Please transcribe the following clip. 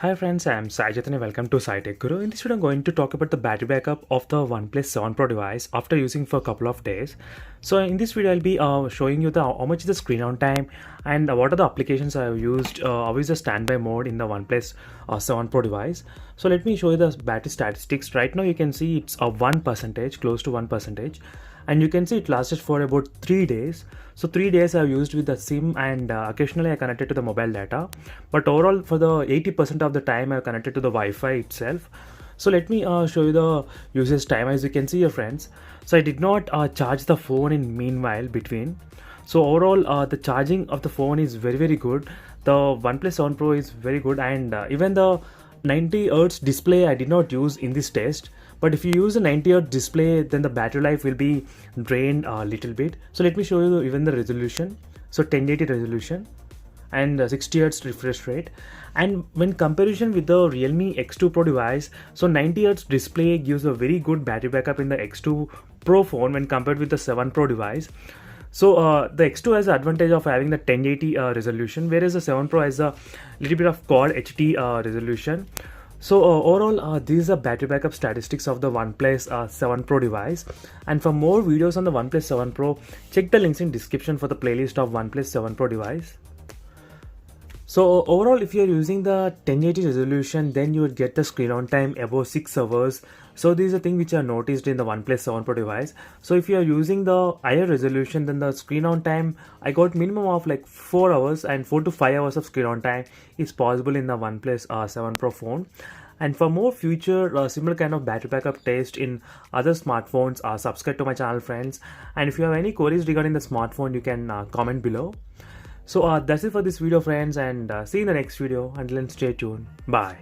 Hi friends, I'm Sai Chaitanya. Welcome to Sai Tech Guru. In this video, I'm going to talk about the battery backup of the Oneplus 7 Pro device after using for a couple of days. So in this video, I'll be showing you how much is the screen on time and what are the applications I've used. How is the standby mode in the Oneplus 7 Pro device. So let me show you the battery statistics. Right now, you can see it's a 1%, close to 1%. And you can see it lasted for about 3 days. So 3 days I've used with the SIM and occasionally I connected to the mobile data, but overall for the 80% of the time I've connected to the Wi-Fi itself. So let me show you the usage time. As you can see here friends, so I did not charge the phone in meanwhile between. So overall the charging of the phone is very good. The OnePlus 7 Pro is very good, and even the 90 Hz display I did not use in this test, but if you use a 90 Hz display then the battery life will be drained a little bit. So let me show you even the resolution. So 1080 resolution and 60 Hz refresh rate, and when comparison with the Realme X2 Pro device, so 90 Hz display gives a very good battery backup in the X2 Pro phone when compared with the 7 Pro device. So the X2 has the advantage of having the 1080 resolution, whereas the 7 Pro has a little bit of quad HD resolution. So overall, these are battery backup statistics of the OnePlus 7 Pro device. And for more videos on the OnePlus 7 Pro, check the links in description for the playlist of OnePlus 7 Pro device. So overall, if you're using the 1080 resolution, then you would get the screen on time above 6 hours. So this is a thing which I noticed in the OnePlus 7 Pro device. So if you are using the higher resolution, then the screen on time, I got minimum of like 4 hours, and 4 to 5 hours of screen on time is possible in the OnePlus 7 Pro phone. And for more future similar kind of battery backup test in other smartphones, subscribe to my channel friends. And if you have any queries regarding the smartphone, you can comment below. So that's it for this video friends, and see you in the next video. Until then, stay tuned. Bye.